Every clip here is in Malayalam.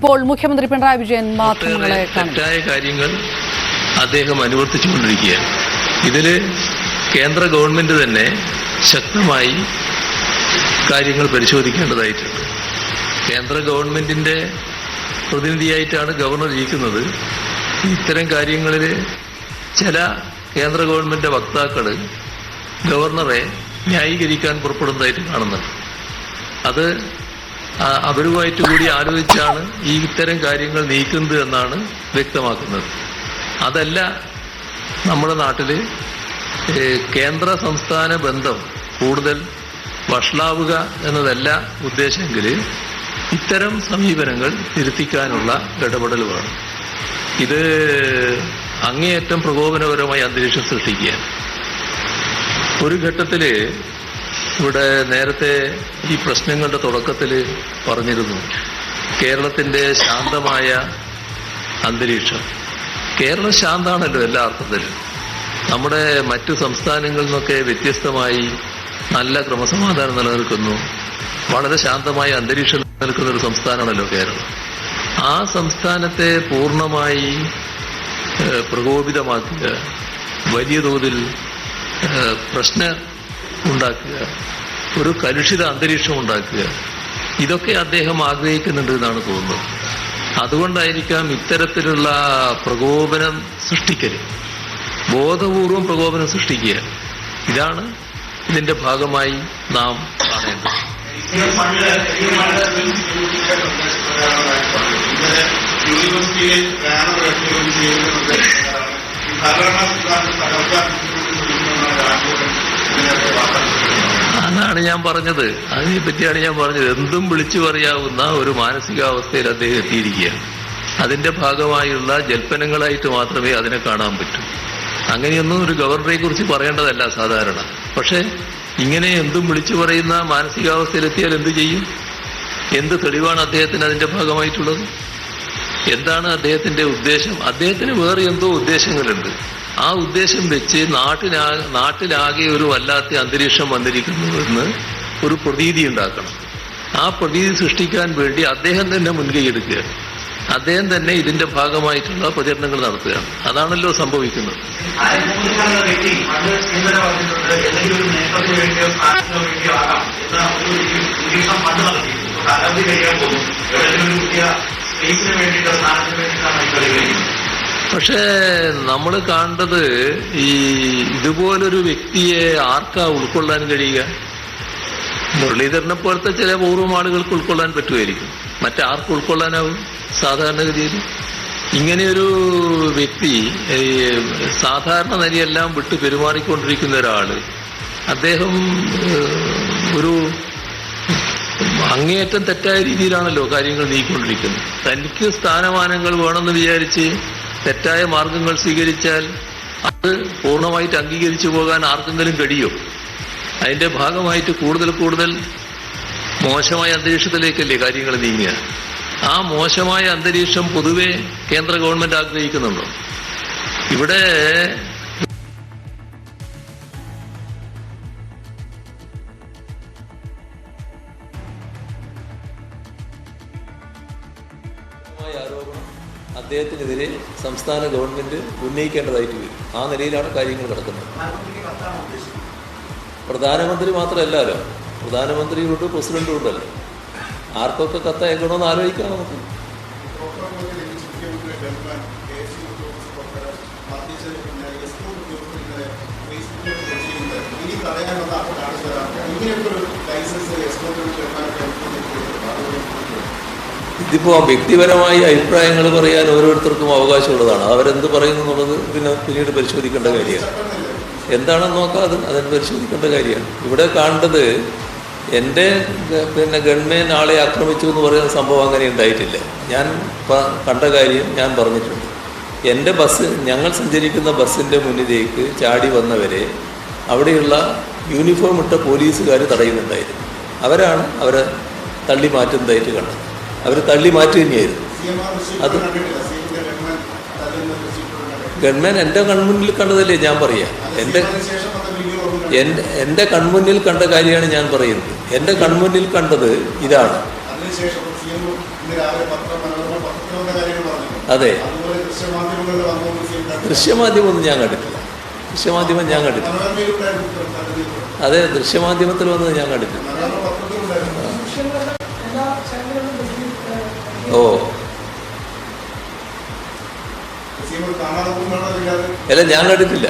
ഇപ്പോൾ മുഖ്യമന്ത്രി പിണറായി വിജയൻ മാധ്യമങ്ങളെ തെറ്റായ കാര്യങ്ങൾ അദ്ദേഹം അനുവർത്തിച്ചുകൊണ്ടിരിക്കുകയാണ്. ഇതിൽ കേന്ദ്ര ഗവൺമെന്റ് തന്നെ ശക്തമായി കാര്യങ്ങൾ പരിശോധിക്കേണ്ടതായിട്ടുണ്ട്. കേന്ദ്ര ഗവൺമെന്റിന്റെ പ്രതിനിധിയായിട്ടാണ് ഗവർണർ ഇരിക്കുന്നത്. ഇത്തരം കാര്യങ്ങളിൽ ചില കേന്ദ്ര ഗവൺമെന്റ് വക്താക്കൾ ഗവർണറെ ന്യായീകരിക്കാൻ പുറപ്പെടുന്നതായിട്ട് കാണുന്നുണ്ട്. അത് അവരുമായിട്ട് കൂടി ആലോചിച്ചാണ് ഈ ഇത്തരം കാര്യങ്ങൾ നീക്കുന്നത് എന്നാണ് വ്യക്തമാക്കുന്നത്. അതല്ല നമ്മുടെ നാട്ടിൽ കേന്ദ്ര സംസ്ഥാന ബന്ധം കൂടുതൽ വഷളാവുക എന്നതല്ല ഉദ്ദേശമെങ്കിൽ ഇത്തരം സമീപനങ്ങൾ തിരുത്തിക്കാനുള്ള ഇടപെടൽ വേണം. ഇത് അങ്ങേയറ്റം പ്രകോപനപരമായ അന്തരീക്ഷം സൃഷ്ടിക്കുകയാണ്. ഒരു ഘട്ടത്തിൽ ഇവിടെ നേരത്തെ ഈ പ്രശ്നങ്ങളുടെ തുടക്കത്തിൽ പറഞ്ഞിരുന്നു കേരളത്തിന്റെ ശാന്തമായ അന്തരീക്ഷം. കേരളം ശാന്താണല്ലോ എല്ലാ അർത്ഥത്തിലും. നമ്മുടെ മറ്റു സംസ്ഥാനങ്ങളിൽ നിന്നൊക്കെ വ്യത്യസ്തമായി നല്ല ക്രമസമാധാനം നിലനിൽക്കുന്നു, വളരെ ശാന്തമായ അന്തരീക്ഷം നിലനിൽക്കുന്ന ഒരു സംസ്ഥാനമാണല്ലോ കേരളം. ആ സംസ്ഥാനത്തെ പൂർണ്ണമായി പ്രകോപിതമാക്കുക, വലിയ തോതിൽ പ്രശ്നം ഉണ്ടാക്കുക, ഒരു കലുഷിത അന്തരീക്ഷം ഉണ്ടാക്കുക, ഇതൊക്കെ അദ്ദേഹം ആഗ്രഹിക്കുന്നുണ്ട് എന്നാണ് തോന്നുന്നത്. അതുകൊണ്ടായിരിക്കാം ഇത്തരത്തിലുള്ള പ്രകോപനം സൃഷ്ടിക്കൽ, ബോധപൂർവം പ്രകോപനം സൃഷ്ടിക്കുക. ഇതാണ് ഇതിന്റെ ഭാഗമായി നാം കാണേണ്ടത്. അതാണ് ഞാൻ പറഞ്ഞത്. അതിനെ പറ്റിയാണ് ഞാൻ പറഞ്ഞത്. എന്തും വിളിച്ചു പറയാവുന്ന ഒരു മാനസികാവസ്ഥയിൽ അദ്ദേഹം എത്തിയിരിക്കുകയാണ്. അതിന്റെ ഭാഗമായുള്ള ജൽപ്പനങ്ങളായിട്ട് മാത്രമേ അതിനെ കാണാൻ പറ്റൂ. അങ്ങനെയൊന്നും ഒരു ഗവർണറെ കുറിച്ച് പറയേണ്ടതല്ല സാധാരണ. പക്ഷെ ഇങ്ങനെ എന്തും വിളിച്ചു പറയുന്ന മാനസികാവസ്ഥയിലെത്തിയാൽ എന്ത് ചെയ്യും? എന്ത് തെളിവാണ് അദ്ദേഹത്തിന് അതിന്റെ ഭാഗമായിട്ടുള്ളത്? എന്താണ് അദ്ദേഹത്തിന്റെ ഉദ്ദേശം? അദ്ദേഹത്തിന് വേറെ എന്തോ ഉദ്ദേശങ്ങളുണ്ട്. ആ ഉദ്ദേശം വെച്ച് നാട്ടിലാകെ ഒരു വല്ലാത്ത അന്തരീക്ഷം വന്നിരിക്കുന്നുവെന്ന് ഒരു പ്രതീതി ഉണ്ടാക്കണം. ആ പ്രതീതി സൃഷ്ടിക്കാൻ വേണ്ടി അദ്ദേഹം തന്നെ മുൻകൈയെടുക്കുക, അദ്ദേഹം തന്നെ ഇതിന്റെ ഭാഗമായിട്ടുള്ള പ്രചരണങ്ങൾ നടത്തുകയാണ്. അതാണല്ലോ സംഭവിക്കുന്നത്. പക്ഷേ നമ്മൾ കാണേണ്ടത് ഈ ഇതുപോലൊരു വ്യക്തിയെ ആർക്കാ ഉൾക്കൊള്ളാൻ കഴിയുക? മുരളീധരനെ പോലത്തെ ചില പൂർവ്വം ആളുകൾക്ക് ഉൾക്കൊള്ളാൻ പറ്റുമായിരിക്കും, മറ്റാർക്ക് ഉൾക്കൊള്ളാനാവും സാധാരണഗതിയിൽ? ഇങ്ങനെയൊരു വ്യക്തി സാധാരണ നിലയെല്ലാം വിട്ട് പെരുമാറിക്കൊണ്ടിരിക്കുന്ന ഒരാള്, അദ്ദേഹം ഒരു അങ്ങേയറ്റം തെറ്റായ രീതിയിലാണല്ലോ കാര്യങ്ങൾ നീക്കിക്കൊണ്ടിരിക്കുന്നത്. തനിക്ക് സ്ഥാനമാനങ്ങൾ വേണമെന്ന് വിചാരിച്ച് തെറ്റായ മാർഗങ്ങൾ സ്വീകരിച്ചാൽ അത് പൂർണ്ണമായിട്ട് അംഗീകരിച്ചു പോകാൻ ആർക്കെങ്കിലും കഴിയും? അതിന്റെ ഭാഗമായിട്ട് കൂടുതൽ മോശമായ അന്തരീക്ഷത്തിലേക്കല്ലേ കാര്യങ്ങൾ നീങ്ങുക. ആ മോശമായ അന്തരീക്ഷം പൊതുവെ കേന്ദ്ര ഗവൺമെന്റ് ആഗ്രഹിക്കുന്നുണ്ടോ? ഇവിടെ ആരോപണം അദ്ദേഹത്തിനെതിരെ സംസ്ഥാന ഗവൺമെന്റ് ഉന്നയിക്കേണ്ടതായിട്ട് വരും. ആ നിലയിലാണ് കാര്യങ്ങൾ നടക്കുന്നത്. പ്രധാനമന്ത്രി മാത്രമല്ലല്ലോ, പ്രധാനമന്ത്രിയുണ്ട്, പ്രസിഡന്റും ഉണ്ടല്ലോ. ആർക്കൊക്കെ കത്തയക്കണമെന്ന് ആലോചിക്കാം നമുക്ക്. ഇതിപ്പോ വ്യക്തിപരമായ അഭിപ്രായങ്ങൾ പറയാൻ ഓരോരുത്തർക്കും അവകാശമുള്ളതാണ്. അവരെന്ത് പറയുന്നു എന്നുള്ളത് പിന്നീട് പരിശോധിക്കേണ്ട കാര്യമാണ്. എന്താണെന്ന് നോക്കാതെ അതിന് പരിശോധിക്കേണ്ട കാര്യമാണ്. ഇവിടെ കാണേണ്ടത് എൻ്റെ ഗവൺമെന്റ് ആളെ ആക്രമിച്ചു എന്ന് പറയുന്ന സംഭവം അങ്ങനെ ഉണ്ടായിട്ടില്ല. ഞാൻ കണ്ട കാര്യം ഞാൻ പറഞ്ഞിട്ടുണ്ട്. എൻ്റെ ബസ്, ഞങ്ങൾ സഞ്ചരിക്കുന്ന ബസ്സിൻ്റെ മുന്നിലേക്ക് ചാടി വന്നവരെ അവിടെയുള്ള യൂണിഫോം ഇട്ട പോലീസുകാർ തടയുന്നുണ്ടായിരുന്നു. അവരാണ് അവരെ തള്ളി മാറ്റുന്നതായിട്ട് കണ്ടത്. അവർ തള്ളി മാറ്റി തന്നെയായിരുന്നു. അത് ഗവൺമെന്റ് എൻ്റെ കൺമുന്നിൽ കണ്ടതല്ലേ ഞാൻ പറയാം. എൻ്റെ കൺമുന്നിൽ കണ്ട കാര്യമാണ് ഞാൻ പറയുന്നത്. എൻ്റെ കൺമുന്നിൽ കണ്ടത് ഇതാണ്. അതെ, ദൃശ്യമാധ്യമൊന്നും ഞാൻ കണ്ടിട്ടില്ല. ദൃശ്യമാധ്യമം ഞാൻ കണ്ടിട്ടില്ല. അതെ, ദൃശ്യമാധ്യമത്തിൽ വന്നത് ഞാൻ കണ്ടിട്ടില്ല. ഓ അല്ല, ഞാൻ കണ്ടിട്ടില്ല.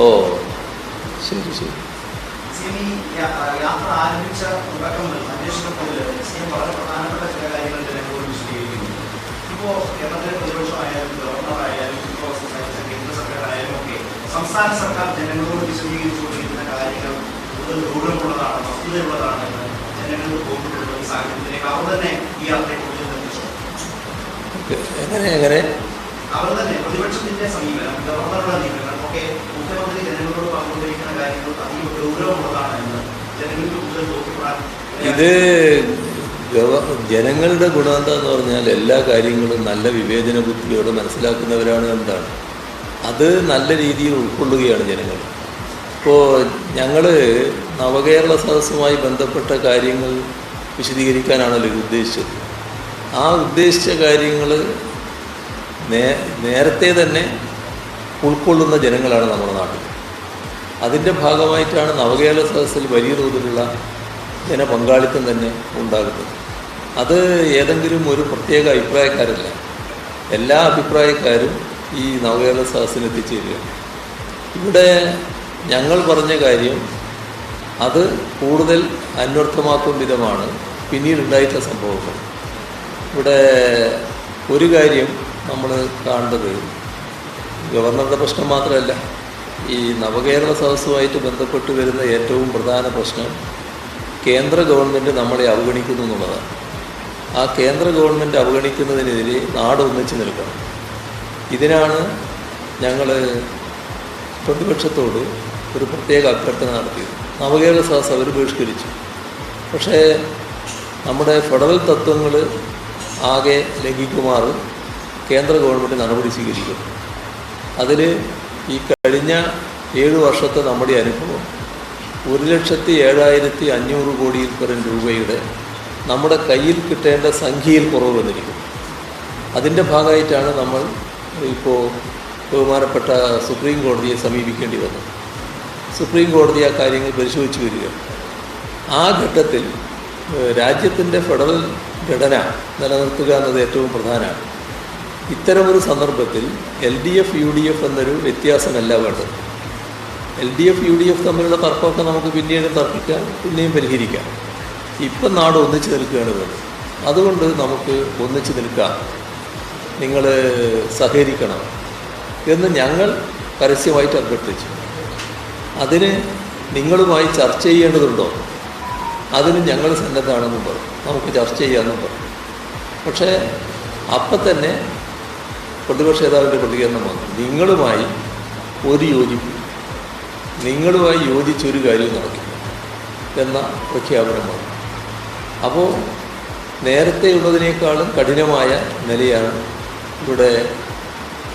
ഓ ശരി ശരി. യാത്ര ആരംഭിച്ച തുടക്കം മുതൽ അന്വേഷണം മുതൽ വളരെ പ്രധാനപ്പെട്ട ചില കാര്യങ്ങൾ ജനങ്ങളോട് വിശദീകരിക്കുന്നു. ഇപ്പോൾ കേരളത്തിലെ പ്രതിപക്ഷമായാലും ഗവർണറായാലും ഇപ്പോൾ സംസാരിച്ച കേന്ദ്ര സർക്കാരായാലും ഒക്കെ സംസ്ഥാന സർക്കാർ ജനങ്ങളോട് വിശദീകരിച്ചുകൊണ്ടിരിക്കുന്ന കാര്യങ്ങൾ കൂടുതൽ ഗൗരവമുള്ളതാണ്, വസ്തുതയുള്ളതാണ് എന്ന് ജനങ്ങൾക്ക് തോന്നിയിട്ടുള്ള ഈ സാഹചര്യത്തിലേക്ക് അവർ തന്നെ ഈ യാത്രയെ കൂടുതൽ നിർദ്ദേശിച്ചു. അവർ തന്നെ പ്രതിപക്ഷത്തിന്റെ സമീപനം, ഗവർണറുടെ നീക്കങ്ങൾ ഒക്കെ മുഖ്യമന്ത്രി ജനങ്ങളോട് പറഞ്ഞുകൊണ്ടിരിക്കുന്ന കാര്യങ്ങൾ അതീവ ഗൗരവമുള്ളതാണ് എന്ന് ജനങ്ങൾക്ക് കൂടുതൽ ബോധ്യപ്പെടാൻ. ഇത് ജനങ്ങളുടെ ഗുണം എന്താന്ന് പറഞ്ഞാൽ എല്ലാ കാര്യങ്ങളും നല്ല വിവേചന ബുദ്ധിയോടെ മനസ്സിലാക്കുന്നവരാണ് എന്താണ്, അത് നല്ല രീതിയിൽ ഉൾക്കൊള്ളുകയാണ് ജനങ്ങൾ. ഇപ്പോൾ ഞങ്ങൾ നവകേരള സദസ്സുമായി ബന്ധപ്പെട്ട കാര്യങ്ങൾ വിശദീകരിക്കാനാണല്ലോ ഉദ്ദേശിച്ചത്. ആ ഉദ്ദേശിച്ച കാര്യങ്ങൾ നേരത്തെ തന്നെ ഉൾക്കൊള്ളുന്ന ജനങ്ങളാണ് നമ്മുടെ നാട്ടിൽ. അതിൻ്റെ ഭാഗമായിട്ടാണ് നവകേരള സദസ്സിൽ വലിയ തോതിലുള്ള ജനപങ്കാളിത്തം തന്നെ ഉണ്ടാകുന്നത്. അത് ഏതെങ്കിലും ഒരു പ്രത്യേക അഭിപ്രായക്കാരല്ല, എല്ലാ അഭിപ്രായക്കാരും ഈ നവകേരള സദസ്സിന് എത്തിച്ചേരുകയാണ്. ഇവിടെ ഞങ്ങൾ പറഞ്ഞ കാര്യം അത് കൂടുതൽ അന്വർത്ഥമാക്കും വിധമാണ് പിന്നീടുണ്ടായിട്ടുള്ള സംഭവങ്ങൾ. ഇവിടെ ഒരു കാര്യം നമ്മൾ കാണേണ്ടത് ഗവർണറുടെ പ്രശ്നം മാത്രമല്ല, ഈ നവകേരള സദസ്സുമായിട്ട് ബന്ധപ്പെട്ട് വരുന്ന ഏറ്റവും പ്രധാന പ്രശ്നം കേന്ദ്ര ഗവൺമെൻറ് നമ്മളെ അവഗണിക്കുന്നു എന്നുള്ളതാണ്. ആ കേന്ദ്ര ഗവൺമെൻറ് അവഗണിക്കുന്നതിനെതിരെ നാട് ഒന്നിച്ച് നിൽക്കണം. ഇതിനാണ് ഞങ്ങൾ പ്രതിപക്ഷത്തോട് ഒരു പ്രത്യേക അഭ്യർത്ഥന നടത്തിയത്. നവകേരള സദസ്സ് അവർ ബഹിഷ്കരിച്ചു. പക്ഷേ നമ്മുടെ ഫെഡറൽ തത്വങ്ങൾ ആകെ ലംഘിക്കുമാർ കേന്ദ്ര ഗവൺമെൻറ് നടപടി സ്വീകരിക്കുന്നു. അതിൽ ഈ കഴിഞ്ഞ 7 വർഷത്തെ നമ്മുടെ അനുഭവം 1,07,500 കോടിയിൽ പരം രൂപയുടെ നമ്മുടെ കയ്യിൽ കിട്ടേണ്ട സംഖ്യയിൽ കുറവ് വന്നിരിക്കുന്നു. അതിൻ്റെ ഭാഗമായിട്ടാണ് നമ്മൾ ഇപ്പോൾ ബഹുമാനപ്പെട്ട സുപ്രീം കോടതിയെ സമീപിക്കേണ്ടി വന്നത്. സുപ്രീം കോടതി ആ കാര്യങ്ങൾ പരിശോധിച്ച് വരിക. ആ ഘട്ടത്തിൽ രാജ്യത്തിൻ്റെ ഫെഡറൽ ഘടന നിലനിർത്തുക എന്നത് ഏറ്റവും പ്രധാനമാണ്. ഇത്തരമൊരു സന്ദർഭത്തിൽ LDF UDF എന്നൊരു വ്യത്യാസമല്ല വേണ്ടത്. LDF UDF തമ്മിലുള്ള തർക്കമൊക്കെ നമുക്ക് പിന്നീട് തർക്കിക്കാം, പിന്നെയും പരിഹരിക്കാം. ഇപ്പം നാട് ഒന്നിച്ച് നിൽക്കുകയാണ് വേണ്ടത്. അതുകൊണ്ട് നമുക്ക് ഒന്നിച്ച് നിൽക്കാം, നിങ്ങൾ സഹകരിക്കണം എന്ന് ഞങ്ങൾ പരസ്യമായിട്ട് അഭ്യർത്ഥിച്ചു. അതിന് നിങ്ങളുമായി ചർച്ച ചെയ്യേണ്ടതുണ്ടോ, അതിന് ഞങ്ങൾ സന്നദ്ധമാണെന്നും പറഞ്ഞു, നമുക്ക് ചർച്ച ചെയ്യാമെന്നും പറഞ്ഞു. പക്ഷേ അപ്പം തന്നെ പ്രതിപക്ഷ നേതാവിൻ്റെ പ്രതികരണം വന്നു, നിങ്ങളുമായി ഒരു യോജിപ്പ്, നിങ്ങളുമായി യോജിച്ചൊരു കാര്യം നടക്കില്ല എന്ന പ്രഖ്യാപനം വന്നു. അപ്പോൾ നേരത്തെ ഉള്ളതിനേക്കാളും കഠിനമായ നിലയാണ് ഇവിടെ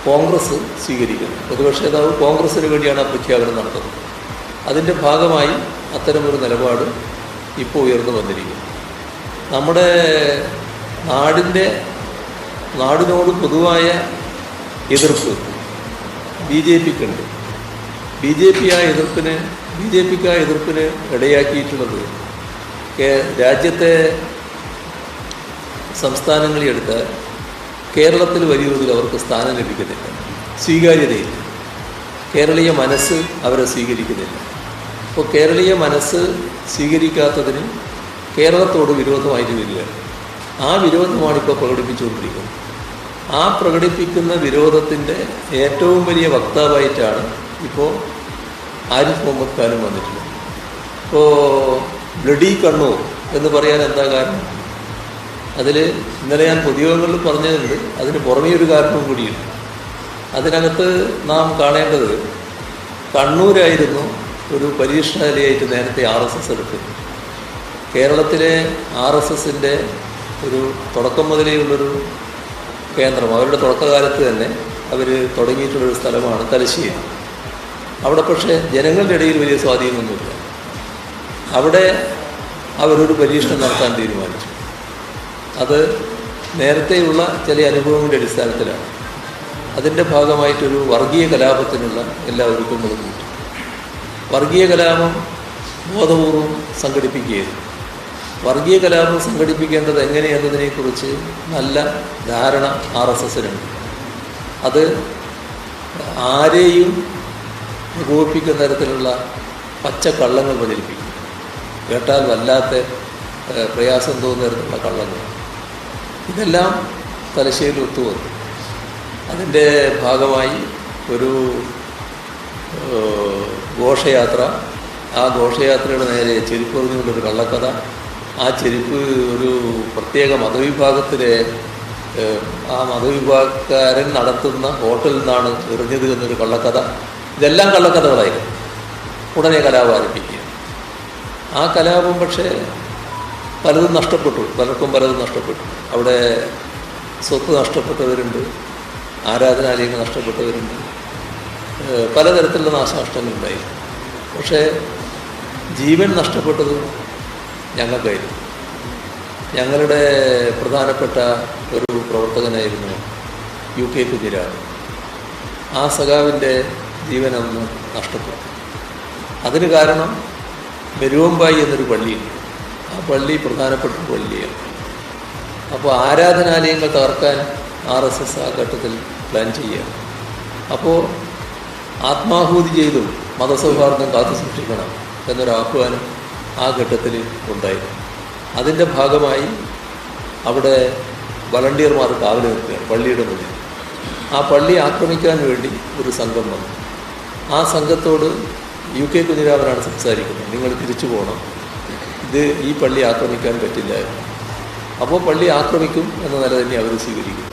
കോൺഗ്രസ് സ്വീകരിക്കുന്നത്. പ്രതിപക്ഷ നേതാവ് കോൺഗ്രസ്സിന് വേണ്ടിയാണ് ആ പ്രഖ്യാപനം നടത്തുന്നത്. അതിൻ്റെ ഭാഗമായി അത്തരമൊരു നിലപാട് ഇപ്പോൾ ഉയർന്നു വന്നിരിക്കുന്നു. നമ്മുടെ നാടിനോട് പൊതുവായ എതിർപ്പ് BJPക്കുണ്ട്. BJPക്ക് ആ എതിർപ്പിന് ഇടയാക്കിയിട്ടുള്ളത് രാജ്യത്തെ സംസ്ഥാനങ്ങളിൽ എടുത്താൽ കേരളത്തിൽ വലിയ തോതിൽ അവർക്ക് സ്ഥാനം ലഭിക്കുന്നില്ല, സ്വീകാര്യതയില്ല. കേരളീയ മനസ്സ് അവരെ സ്വീകരിക്കുന്നില്ല. അപ്പോൾ കേരളീയ മനസ്സ് സ്വീകരിക്കാത്തതിന് കേരളത്തോട് വിരോധമായിട്ട് വരികയാണ്. ആ വിരോധമാണ് ഇപ്പോൾ പ്രകടിപ്പിച്ചുകൊണ്ടിരിക്കുന്നത്. ആ പ്രകടിപ്പിക്കുന്ന വിരോധത്തിൻ്റെ ഏറ്റവും വലിയ വക്താവായിട്ടാണ് ഇപ്പോൾ ആരിഫ് മുഹമ്മദ് ഖാനും വന്നിട്ടുള്ളത്. ഇപ്പോൾ ബ്ലഡി കണ്ണൂർ എന്ന് പറയാൻ എന്താ കാരണം? അതിൽ ഇന്നലെ ഞാൻ പൊതുയോഗങ്ങളിൽ പറഞ്ഞതുണ്ട്, അതിന് പുറമേ ഒരു കാരണവും കൂടിയുണ്ട്. അതിനകത്ത് നാം കാണേണ്ടത് കണ്ണൂരായിരുന്നു ഒരു പരീക്ഷണശാലയായിട്ട് നേരത്തെ RSS എടുത്തത്. കേരളത്തിലെ RSSൻ്റെ ഒരു തുടക്കം മുതലേ ഉള്ളൊരു കേന്ദ്രം, അവരുടെ തുടക്കകാലത്ത് തന്നെ അവർ തുടങ്ങിയിട്ടുള്ളൊരു സ്ഥലമാണ് തലശ്ശേരി. അവിടെ പക്ഷേ ജനങ്ങളുടെ ഇടയിൽ വലിയ സ്വാധീനമൊന്നുമില്ല. അവിടെ അവരൊരു പരീക്ഷണം നടത്താൻ തീരുമാനിച്ചു. അത് നേരത്തെയുള്ള ചില അനുഭവങ്ങളുടെ അടിസ്ഥാനത്തിലാണ്. അതിൻ്റെ ഭാഗമായിട്ടൊരു വർഗീയ കലാപത്തിനുള്ള എല്ലാ ഒരുക്കങ്ങളും കൂട്ടി. വർഗീയ കലാപം ബോധപൂർവം സംഘടിപ്പിക്കുകയായിരുന്നു. വർഗീയ കലാപം സംഘടിപ്പിക്കേണ്ടത് എങ്ങനെയെന്നതിനെക്കുറിച്ച് നല്ല ധാരണ RSSനുണ്ട്. അത് ആരെയും പ്രകോപിപ്പിക്കുന്ന തരത്തിലുള്ള പച്ചക്കള്ളങ്ങൾ പ്രചരിപ്പിക്കും. കേട്ടാൽ വല്ലാത്ത പ്രയാസം തോന്നുന്ന തരത്തിലുള്ള കള്ളങ്ങൾ. ഇതെല്ലാം തലശ്ശേരിയിൽ ഒത്തുവന്നു. അതിൻ്റെ ഭാഗമായി ഒരു ഘോഷയാത്ര. ആ ഘോഷയാത്രയുടെ നേരെ ചെരുപ്പ് എറിഞ്ഞുകൊണ്ടൊരു കള്ളക്കഥ. ആ ചെരുപ്പ് ഒരു പ്രത്യേക മതവിഭാഗത്തിലെ ആ മതവിഭാഗക്കാരൻ നടത്തുന്ന ഹോട്ടലിൽ നിന്നാണ് എറിഞ്ഞത് എന്നൊരു കള്ളക്കഥ. ഇതെല്ലാം കള്ളക്കഥകളായിരുന്നു. ഉടനെ കലാപം ആരംഭിക്കുക. ആ കലാപം പക്ഷേ പലതും നഷ്ടപ്പെട്ടു. പലർക്കും പലതും നഷ്ടപ്പെട്ടു. അവിടെ സ്വത്ത് നഷ്ടപ്പെട്ടവരുണ്ട്, ആരാധനാലയങ്ങൾ നഷ്ടപ്പെട്ടവരുണ്ട്, പലതരത്തിലുള്ള നാശനഷ്ടങ്ങളുണ്ടായിരുന്നു. പക്ഷേ ജീവൻ നഷ്ടപ്പെട്ടത് ഞങ്ങൾക്കായിരുന്നു. ഞങ്ങളുടെ പ്രധാനപ്പെട്ട ഒരു പ്രവർത്തകനായിരുന്നു UK കുഞ്ഞിരാമൻ. ആ സഖാവിൻ്റെ ജീവനൊന്ന് നഷ്ടപ്പെട്ടു. അതിന് കാരണം മെരുവമ്പായി എന്നൊരു പള്ളിയുണ്ട്. ആ പള്ളി പ്രധാനപ്പെട്ട പള്ളിയാണ്. അപ്പോൾ ആരാധനാലയങ്ങൾ തകർക്കാൻ RSS ആ ഘട്ടത്തിൽ പ്ലാൻ ചെയ്യുക. അപ്പോൾ ആത്മാഹൂതി ചെയ്തും മതസൗഹാർദ്ദം കാത്തു സൂക്ഷിക്കണം എന്നൊരാഹ്വാനം ആ ഘട്ടത്തിൽ ഉണ്ടായിരുന്നു. അതിൻ്റെ ഭാഗമായി അവിടെ വളണ്ടിയർമാർ കാവൽ നിൽക്കുകയാണ് പള്ളിയുടെ മുന്നിൽ. ആ പള്ളി ആക്രമിക്കാൻ വേണ്ടി ഒരു സംഘം വന്നു. ആ സംഘത്തോട് UK കുഞ്ഞിരാമനാണ് സംസാരിക്കുന്നത്. നിങ്ങൾ തിരിച്ചു പോകണം, ഈ പള്ളി ആക്രമിക്കാൻ പറ്റില്ല. അപ്പോൾ പള്ളി ആക്രമിക്കും എന്ന നില തന്നെ അവർ സ്വീകരിക്കും.